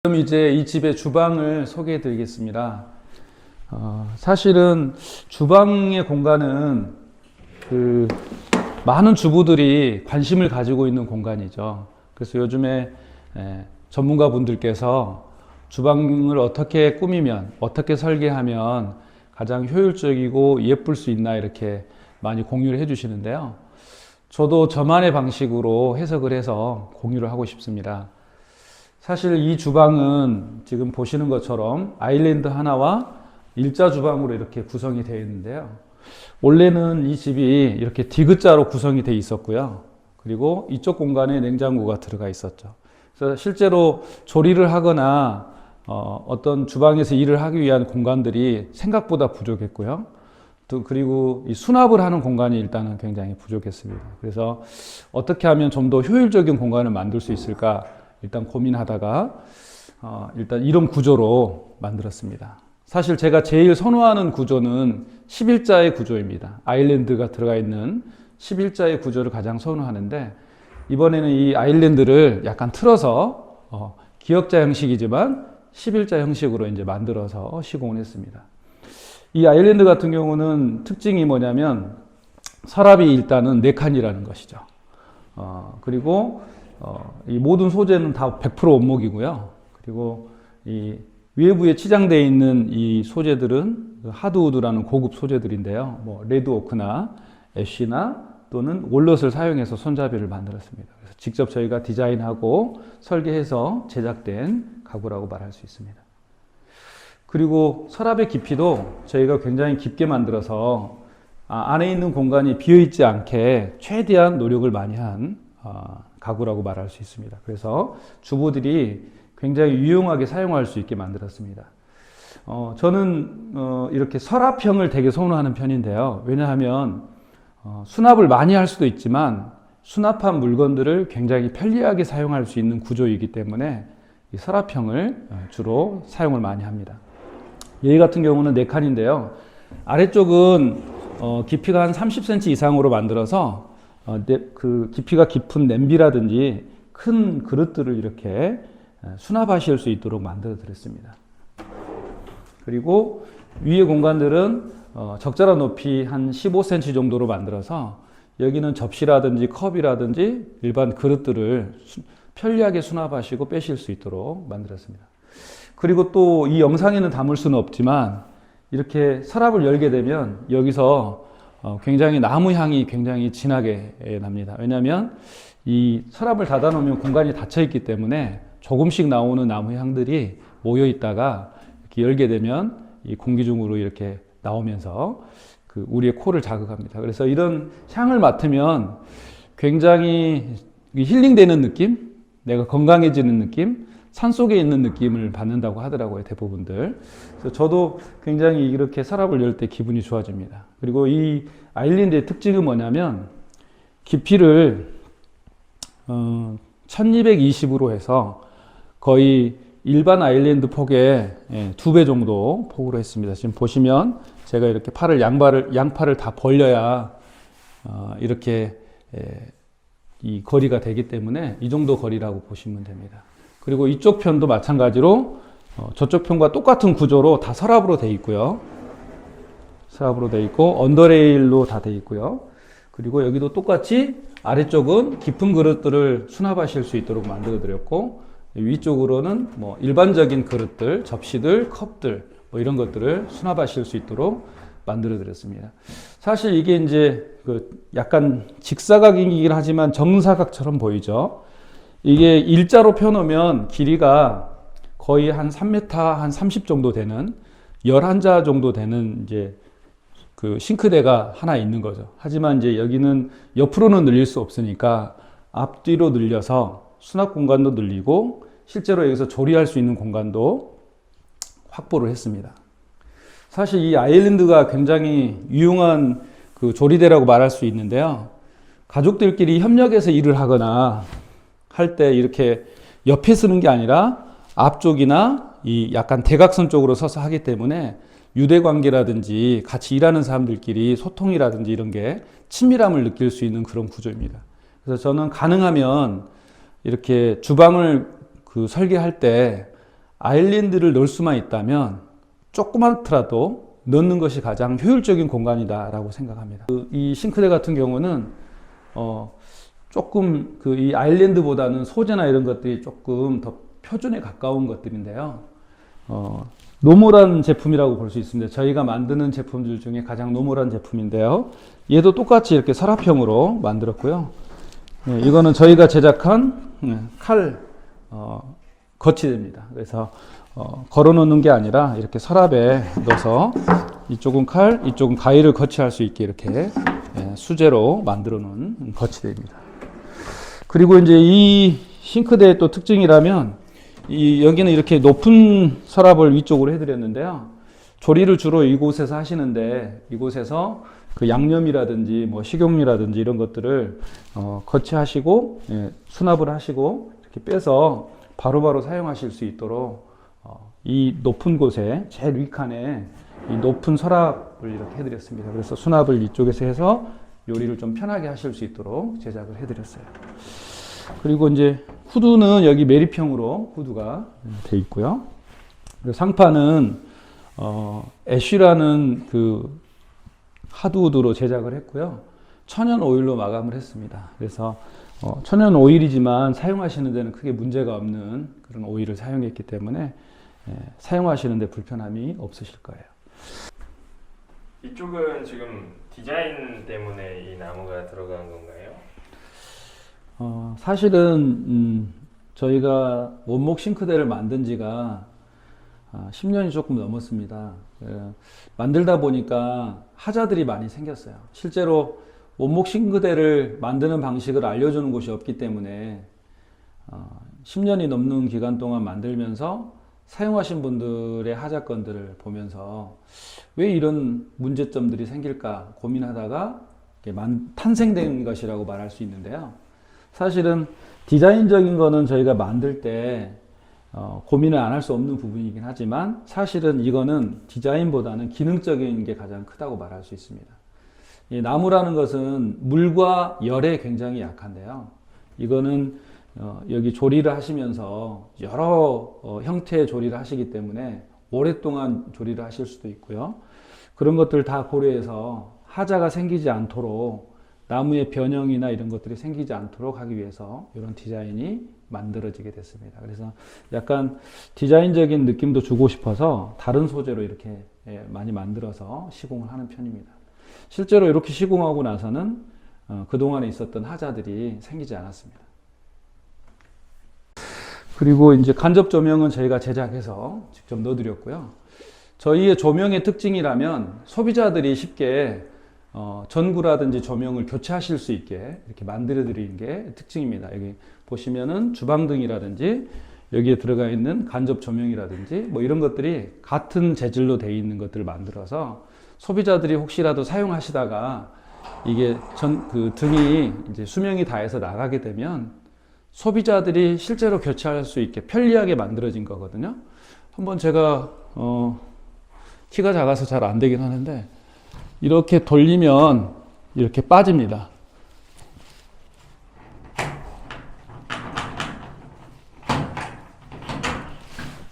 그럼 이제 이 집의 주방을 소개해 드리겠습니다. 사실은 주방의 공간은 많은 주부들이 관심을 가지고 있는 공간이죠. 그래서 요즘에 전문가 분들께서 주방을 어떻게 꾸미면, 어떻게 설계하면 가장 효율적이고 예쁠 수 있나 이렇게 많이 공유를 해 주시는데요. 저도 저만의 방식으로 해석을 해서 공유를 하고 싶습니다. 사실 이 주방은 지금 보시는 것처럼 아일랜드 하나와 일자 주방으로 이렇게 구성이 되어 있는데요. 원래는 이 집이 이렇게 디귿자로 구성이 되어 있었고요. 그리고 이쪽 공간에 냉장고가 들어가 있었죠. 그래서 실제로 조리를 하거나 어떤 주방에서 일을 하기 위한 공간들이 생각보다 부족했고요. 또 그리고 이 수납을 하는 공간이 일단은 굉장히 부족했습니다. 그래서 어떻게 하면 좀 더 효율적인 공간을 만들 수 있을까 일단 고민하다가 일단 이런 구조로 만들었습니다. 사실 제가 제일 선호하는 구조는 11자의 구조입니다. 아일랜드가 들어가 있는 11자의 구조를 가장 선호하는데, 이번에는 이 아일랜드를 약간 틀어서 기역자 형식이지만 11자 형식으로 이제 만들어서 시공을 했습니다. 이 아일랜드 같은 경우는 특징이 뭐냐면 서랍이 일단은 4칸이라는 것이죠. 그리고 이 모든 소재는 다 100% 원목이고요. 그리고 이 외부에 치장되어 있는 이 소재들은 하드우드라는 고급 소재들인데요. 뭐 레드오크나 애쉬나 또는 월넛을 사용해서 손잡이를 만들었습니다. 그래서 직접 저희가 디자인하고 설계해서 제작된 가구라고 말할 수 있습니다. 그리고 서랍의 깊이도 저희가 굉장히 깊게 만들어서 안에 있는 공간이 비어있지 않게 최대한 노력을 많이 한 가구라고 말할 수 있습니다. 그래서 주부들이 굉장히 유용하게 사용할 수 있게 만들었습니다. 저는 이렇게 서랍형을 되게 선호하는 편인데요. 왜냐하면 수납을 많이 할 수도 있지만 수납한 물건들을 굉장히 편리하게 사용할 수 있는 구조이기 때문에 이 서랍형을 주로 사용을 많이 합니다. 얘 같은 경우는 4칸인데요. 아래쪽은 깊이가 한 30cm 이상으로 만들어서 그 깊이가 깊은 냄비라든지 큰 그릇들을 이렇게 수납하실 수 있도록 만들어 드렸습니다. 그리고 위에 공간들은 적절한 높이 한 15cm 정도로 만들어서 여기는 접시라든지 컵이라든지 일반 그릇들을 편리하게 수납하시고 빼실 수 있도록 만들었습니다. 그리고 또 이 영상에는 담을 수는 없지만 이렇게 서랍을 열게 되면 여기서 굉장히 나무 향이 굉장히 진하게 납니다. 왜냐하면 이 서랍을 닫아 놓으면 공간이 닫혀 있기 때문에 조금씩 나오는 나무 향들이 모여 있다가 이렇게 열게 되면 이 공기 중으로 이렇게 나오면서 우리의 코를 자극합니다. 그래서 이런 향을 맡으면 굉장히 힐링되는 느낌, 내가 건강해지는 느낌, 산속에 있는 느낌을 받는다고 하더라고요, 대부분들. 그래서 저도 굉장히 이렇게 서랍을 열 때 기분이 좋아집니다. 그리고 이 아일랜드의 특징은 뭐냐면 깊이를 1220으로 해서 거의 일반 아일랜드 폭의 2배 정도 폭으로 했습니다. 지금 보시면 제가 이렇게 양팔을 다 벌려야 이렇게 이 거리가 되기 때문에 이 정도 거리라고 보시면 됩니다. 그리고 이쪽 편도 마찬가지로 저쪽 편과 똑같은 구조로 다 서랍으로 되어 있고요. 서랍으로 되어 있고 언더레일로 다 되어 있고요. 그리고 여기도 똑같이 아래쪽은 깊은 그릇들을 수납하실 수 있도록 만들어 드렸고, 위쪽으로는 뭐 일반적인 그릇들, 접시들, 컵들 뭐 이런 것들을 수납하실 수 있도록 만들어 드렸습니다. 사실 이게 이제 약간 직사각이긴 하지만 정사각처럼 보이죠. 이게 일자로 펴놓으면 길이가 거의 한 3m 한 30 정도 되는 11자 정도 되는 이제 그 싱크대가 하나 있는 거죠. 하지만 이제 여기는 옆으로는 늘릴 수 없으니까 앞뒤로 늘려서 수납 공간도 늘리고 실제로 여기서 조리할 수 있는 공간도 확보를 했습니다. 사실 이 아일랜드가 굉장히 유용한 그 조리대라고 말할 수 있는데요. 가족들끼리 협력해서 일을 하거나 할 때 이렇게 옆에 쓰는 게 아니라 앞쪽이나 이 약간 대각선 쪽으로 서서 하기 때문에 유대관계라든지 같이 일하는 사람들끼리 소통이라든지 이런 게 친밀함을 느낄 수 있는 그런 구조입니다. 그래서 저는 가능하면 이렇게 주방을 설계할 때 아일랜드를 넣을 수만 있다면 조그맣더라도 넣는 것이 가장 효율적인 공간이다라고 생각합니다. 이 싱크대 같은 경우는 조금 이 아일랜드보다는 소재나 이런 것들이 조금 더 표준에 가까운 것들인데요. 노멀한 제품이라고 볼 수 있습니다. 저희가 만드는 제품들 중에 가장 노멀한 제품인데요. 얘도 똑같이 이렇게 서랍형으로 만들었고요. 이거는 저희가 제작한 칼 거치대입니다. 그래서 걸어 놓는 게 아니라 이렇게 서랍에 넣어서 이쪽은 칼, 이쪽은 가위를 거치할 수 있게 이렇게 수제로 만들어 놓은 거치대입니다. 그리고 이제 이 싱크대의 또 특징이라면 여기는 이렇게 높은 서랍을 위쪽으로 해드렸는데요. 조리를 주로 이곳에서 하시는데 이곳에서 그 양념이라든지 뭐 식용유라든지 이런 것들을 거치하시고 수납을 하시고 이렇게 빼서 바로바로 사용하실 수 있도록 이 높은 곳에 제일 윗칸에 이 높은 서랍을 이렇게 해드렸습니다. 그래서 수납을 이쪽에서 해서 요리를 좀 편하게 하실 수 있도록 제작을 해드렸어요. 그리고 이제 후드는 여기 매립형으로 후드가 되어 있고요. 그리고 상판은 애쉬라는 그 하드우드로 제작을 했고요. 천연 오일로 마감을 했습니다. 그래서 천연 오일이지만 사용하시는 데는 크게 문제가 없는 그런 오일을 사용했기 때문에 사용하시는 데 불편함이 없으실 거예요. 이쪽은 지금 디자인 때문에 이 나무가 들어간 건가요? 사실은 저희가 원목 싱크대를 만든 지가 10년이 조금 넘었습니다. 만들다 보니까 하자들이 많이 생겼어요. 실제로 원목 싱크대를 만드는 방식을 알려주는 곳이 없기 때문에 10년이 넘는 기간 동안 만들면서 사용하신 분들의 하자건들을 보면서 왜 이런 문제점들이 생길까 고민하다가 탄생된 것이라고 말할 수 있는데요. 사실은 디자인적인 거는 저희가 만들 때 고민을 안 할 수 없는 부분이긴 하지만 사실은 이거는 디자인보다는 기능적인 게 가장 크다고 말할 수 있습니다. 이 나무라는 것은 물과 열에 굉장히 약한데요. 이거는 여기 조리를 하시면서 여러 형태의 조리를 하시기 때문에 오랫동안 조리를 하실 수도 있고요. 그런 것들 다 고려해서 하자가 생기지 않도록 나무의 변형이나 이런 것들이 생기지 않도록 하기 위해서 이런 디자인이 만들어지게 됐습니다. 그래서 약간 디자인적인 느낌도 주고 싶어서 다른 소재로 이렇게 많이 만들어서 시공을 하는 편입니다. 실제로 이렇게 시공하고 나서는 그동안에 있었던 하자들이 생기지 않았습니다. 그리고 이제 간접 조명은 저희가 제작해서 직접 넣어드렸고요. 저희의 조명의 특징이라면 소비자들이 쉽게 전구라든지 조명을 교체하실 수 있게 이렇게 만들어 드리는 게 특징입니다. 여기 보시면은 주방등이라든지 여기에 들어가 있는 간접 조명이라든지 뭐 이런 것들이 같은 재질로 되어 있는 것들을 만들어서 소비자들이 혹시라도 사용하시다가 이게 그 등이 이제 수명이 다해서 나가게 되면 소비자들이 실제로 교체할 수 있게 편리하게 만들어진 거거든요. 한번 제가 키가 작아서 잘 안 되긴 하는데 이렇게 돌리면 이렇게 빠집니다.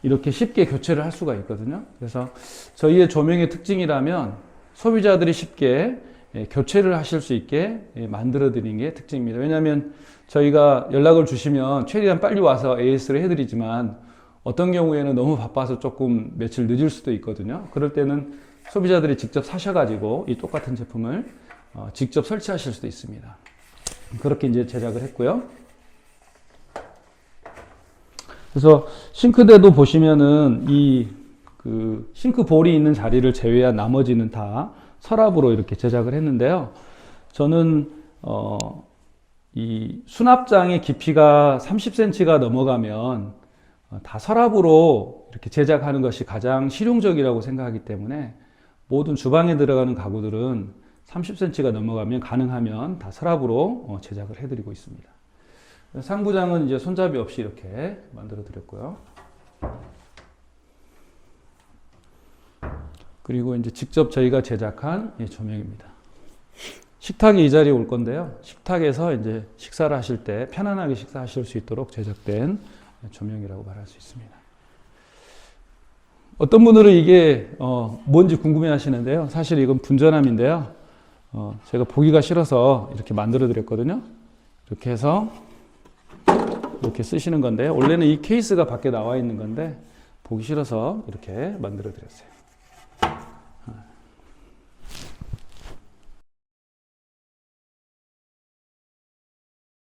이렇게 쉽게 교체를 할 수가 있거든요. 그래서 저희의 조명의 특징이라면 소비자들이 쉽게 교체를 하실 수 있게 만들어 드리는 게 특징입니다. 왜냐하면 저희가 연락을 주시면 최대한 빨리 와서 AS를 해드리지만 어떤 경우에는 너무 바빠서 조금 며칠 늦을 수도 있거든요. 그럴 때는 소비자들이 직접 사셔가지고 이 똑같은 제품을 직접 설치하실 수도 있습니다. 그렇게 이제 제작을 했고요. 그래서 싱크대도 보시면은 그 싱크볼이 있는 자리를 제외한 나머지는 다 서랍으로 이렇게 제작을 했는데요. 저는 이 수납장의 깊이가 30cm가 넘어가면 다 서랍으로 이렇게 제작하는 것이 가장 실용적이라고 생각하기 때문에 모든 주방에 들어가는 가구들은 30cm가 넘어가면 가능하면 다 서랍으로 제작을 해드리고 있습니다. 상부장은 이제 손잡이 없이 이렇게 만들어 드렸고요. 그리고 이제 직접 저희가 제작한 조명입니다. 식탁에 이 자리에 올 건데요. 식탁에서 이제 식사를 하실 때 편안하게 식사하실 수 있도록 제작된 조명이라고 말할 수 있습니다. 어떤 분들은 이게 뭔지 궁금해 하시는데요. 사실 이건 분전함인데요. 제가 보기가 싫어서 이렇게 만들어 드렸거든요. 이렇게 해서 이렇게 쓰시는 건데, 원래는 이 케이스가 밖에 나와 있는 건데 보기 싫어서 이렇게 만들어 드렸어요.